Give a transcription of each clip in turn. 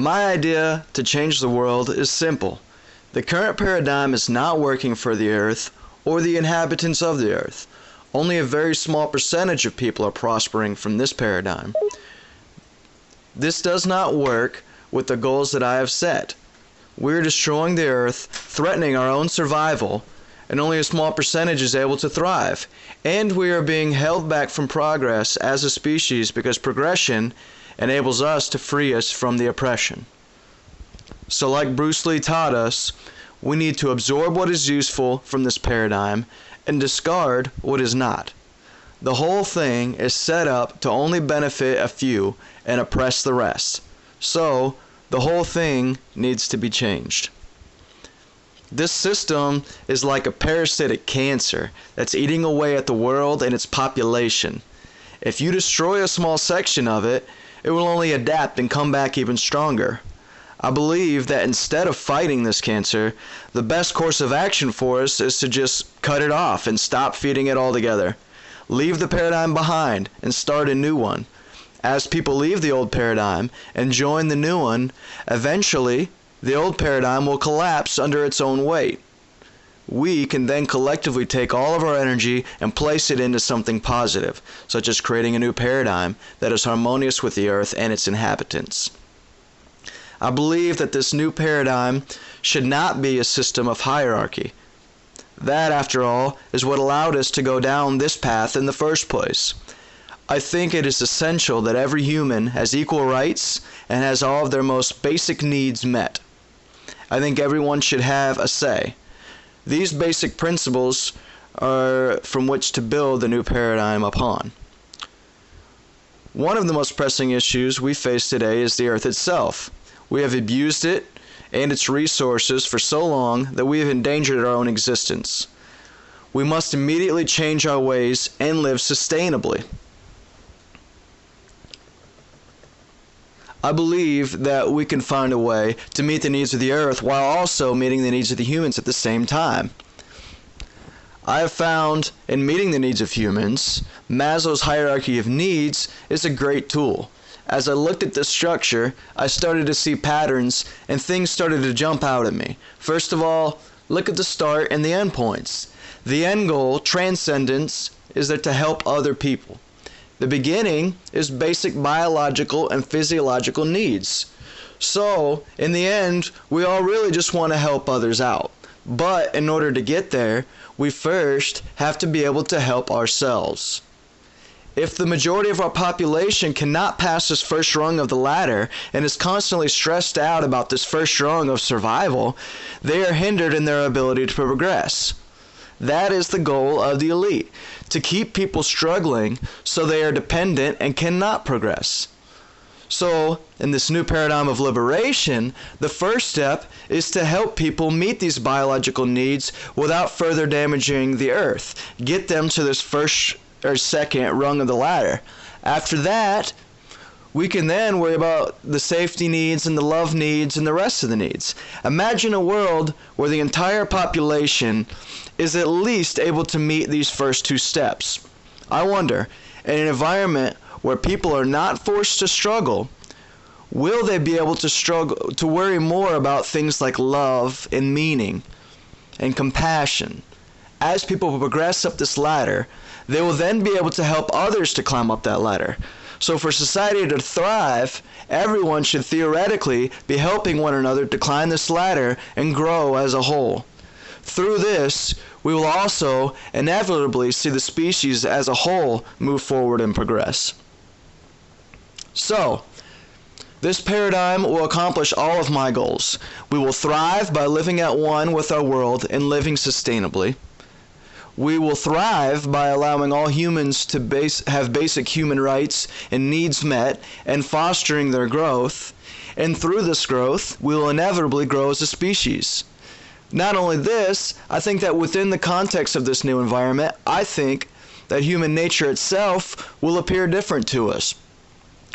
My idea to change the world is simple. The current paradigm is not working for the earth or the inhabitants of the earth. Only a very small percentage of people are prospering from this paradigm. This does not work with the goals that I have set. We're destroying the earth, threatening our own survival, and only a small percentage is able to thrive. And we are being held back from progress as a species because progression enables us to free us from the oppression. So like Bruce Lee taught us, we need to absorb what is useful from this paradigm and discard what is not. The whole thing is set up to only benefit a few and oppress the rest. So the whole thing needs to be changed. This system is like a parasitic cancer that's eating away at the world and its population. If you destroy a small section of it, it will only adapt and come back even stronger. I believe that instead of fighting this cancer, the best course of action for us is to just cut it off and stop feeding it altogether. Leave the paradigm behind and start a new one. As people leave the old paradigm and join the new one, eventually the old paradigm will collapse under its own weight. We can then collectively take all of our energy and place it into something positive, such as creating a new paradigm that is harmonious with the earth and its inhabitants. I believe that this new paradigm should not be a system of hierarchy. That, after all, is what allowed us to go down this path in the first place. I think it is essential that every human has equal rights and has all of their most basic needs met. I think everyone should have a say. These basic principles are from which to build the new paradigm upon. One of the most pressing issues we face today is the earth itself. We have abused it and its resources for so long that we have endangered our own existence. We must immediately change our ways and live sustainably. I believe that we can find a way to meet the needs of the earth while also meeting the needs of the humans at the same time. I have found in meeting the needs of humans, Maslow's hierarchy of needs is a great tool. As I looked at this structure, I started to see patterns and things started to jump out at me. First of all, look at the start and the end points. The end goal, transcendence, is there to help other people. The beginning is basic biological and physiological needs. So, in the end, we all really just want to help others out. But in order to get there, we first have to be able to help ourselves. If the majority of our population cannot pass this first rung of the ladder and is constantly stressed out about this first rung of survival, they are hindered in their ability to progress. That is the goal of the elite, to keep people struggling so they are dependent and cannot progress. So, in this new paradigm of liberation, the first step is to help people meet these biological needs without further damaging the earth. Get them to this first or second rung of the ladder. After that, we can then worry about the safety needs and the love needs and the rest of the needs. Imagine a world where the entire population is at least able to meet these first two steps. I wonder, in an environment where people are not forced to struggle, will they be able to worry more about things like love and meaning and compassion? As people progress up this ladder, they will then be able to help others to climb up that ladder. So for society to thrive, everyone should theoretically be helping one another to climb this ladder and grow as a whole. Through this, we will also inevitably see the species as a whole move forward and progress. So, this paradigm will accomplish all of my goals. We will thrive by living at one with our world and living sustainably. We will thrive by allowing all humans to have basic human rights and needs met and fostering their growth. And through this growth, we will inevitably grow as a species. Not only this, I think that within the context of this new environment, I think that human nature itself will appear different to us.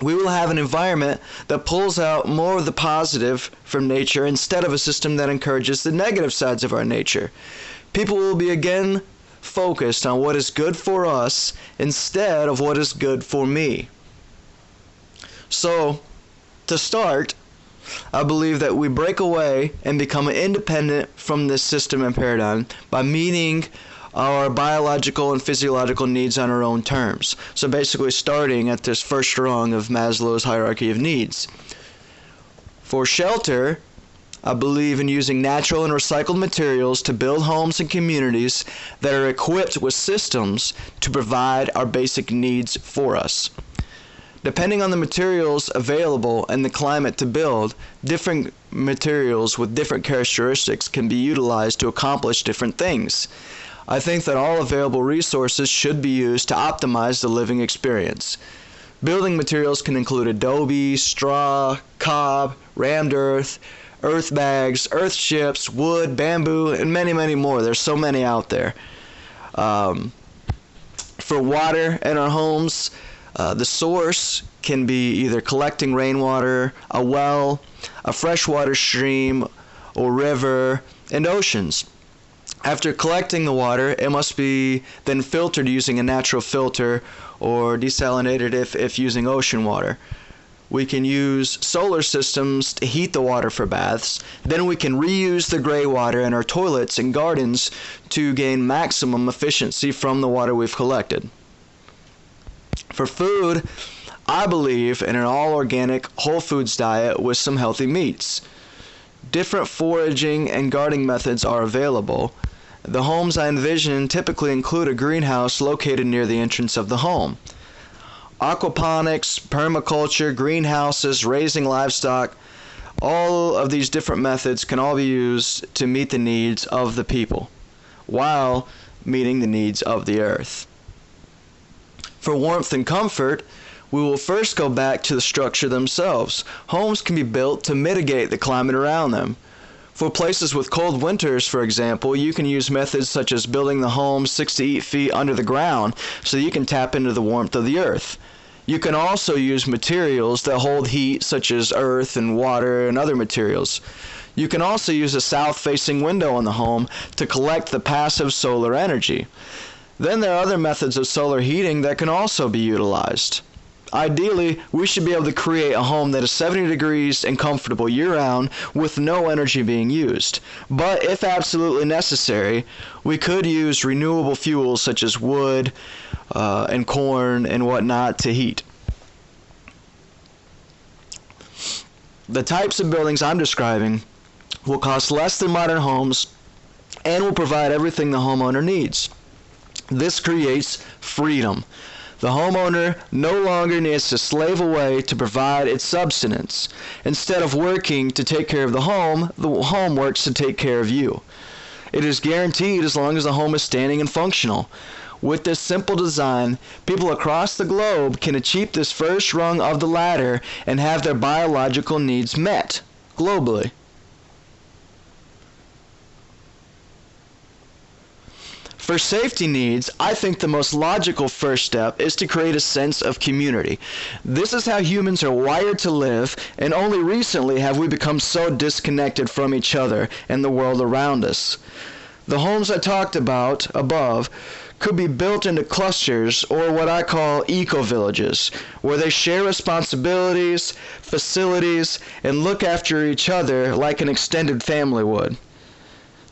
We will have an environment that pulls out more of the positive from nature instead of a system that encourages the negative sides of our nature. People will be again focused on what is good for us instead of what is good for me. So, to start, I believe that we break away and become independent from this system and paradigm by meeting our biological and physiological needs on our own terms. So basically starting at this first rung of Maslow's hierarchy of needs. For shelter, I believe in using natural and recycled materials to build homes and communities that are equipped with systems to provide our basic needs for us. Depending on the materials available and the climate to build, different materials with different characteristics can be utilized to accomplish different things. I think that all available resources should be used to optimize the living experience. Building materials can include adobe, straw, cob, rammed earth bags, earth chips, wood, bamboo, and many, many more. There's so many out there. For water in our homes, the source can be either collecting rainwater, a well, a freshwater stream, or river, and oceans. After collecting the water, it must be then filtered using a natural filter or desalinated if using ocean water. We can use solar systems to heat the water for baths. Then we can reuse the gray water in our toilets and gardens to gain maximum efficiency from the water we've collected. For food, I believe in an all-organic, whole foods diet with some healthy meats. Different foraging and gardening methods are available. The homes I envision typically include a greenhouse located near the entrance of the home. Aquaponics, permaculture, greenhouses, raising livestock, all of these different methods can all be used to meet the needs of the people, while meeting the needs of the earth. For warmth and comfort, we will first go back to the structure themselves. Homes can be built to mitigate the climate around them. For places with cold winters, for example, you can use methods such as building the home 6 to 8 feet under the ground so you can tap into the warmth of the earth. You can also use materials that hold heat such as earth and water and other materials. You can also use a south-facing window on the home to collect the passive solar energy. Then there are other methods of solar heating that can also be utilized. Ideally, we should be able to create a home that is 70 degrees and comfortable year-round with no energy being used. But if absolutely necessary, we could use renewable fuels such as wood and corn and whatnot to heat. The types of buildings I'm describing will cost less than modern homes and will provide everything the homeowner needs. This creates freedom. The homeowner no longer needs to slave away to provide its subsistence. Instead of working to take care of the home works to take care of you. It is guaranteed as long as the home is standing and functional. With this simple design, people across the globe can achieve this first rung of the ladder and have their biological needs met globally. For safety needs, I think the most logical first step is to create a sense of community. This is how humans are wired to live, and only recently have we become so disconnected from each other and the world around us. The homes I talked about above could be built into clusters, or what I call eco-villages, where they share responsibilities, facilities, and look after each other like an extended family would.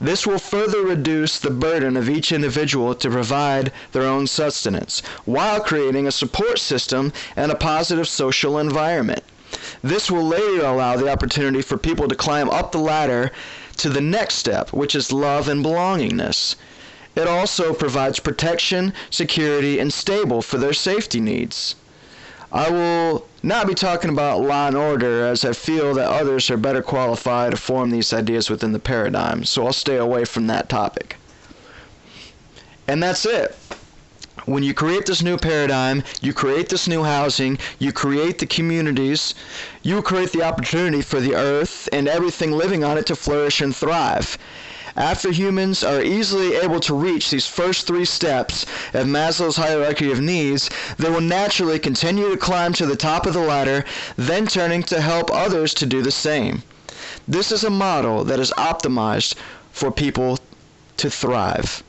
This will further reduce the burden of each individual to provide their own sustenance, while creating a support system and a positive social environment. This will later allow the opportunity for people to climb up the ladder to the next step, which is love and belongingness. It also provides protection, security, and stable for their safety needs. I will not be talking about law and order, as I feel that others are better qualified to form these ideas within the paradigm, so I'll stay away from that topic. And that's it. When you create this new paradigm, you create this new housing, you create the communities, you create the opportunity for the earth and everything living on it to flourish and thrive. After humans are easily able to reach these first 3 steps of Maslow's hierarchy of needs, they will naturally continue to climb to the top of the ladder, then turning to help others to do the same. This is a model that is optimized for people to thrive.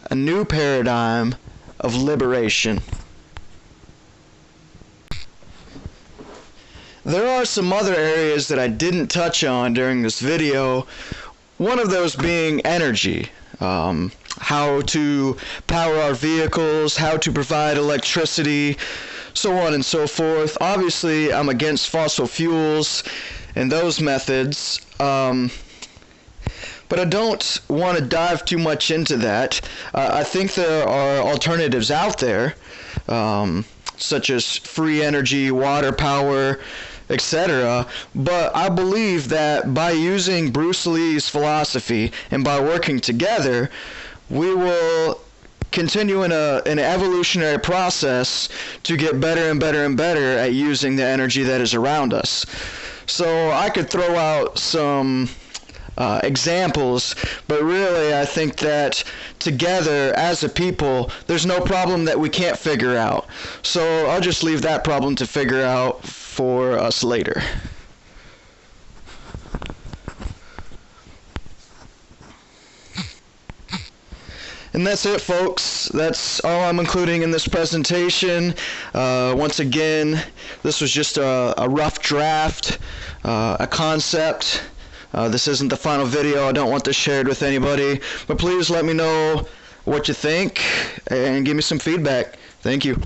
A new paradigm of liberation. There are some other areas that I didn't touch on during this video, one of those being energy. How to power our vehicles, how to provide electricity, so on and so forth. Obviously, I'm against fossil fuels and those methods, but I don't want to dive too much into that. I think there are alternatives out there, such as free energy, water power, etc. But I believe that by using Bruce Lee's philosophy and by working together, we will continue in an evolutionary process to get better and better and better at using the energy that is around us. So I could throw out some examples, but really I think that together as a people, there's no problem that we can't figure out. So I'll just leave that problem to figure out for us later. And that's it, folks. That's all I'm including in this presentation. Once again, this was just a rough draft, a concept. This isn't the final video. I don't want this shared with anybody. But please let me know what you think and give me some feedback. Thank you.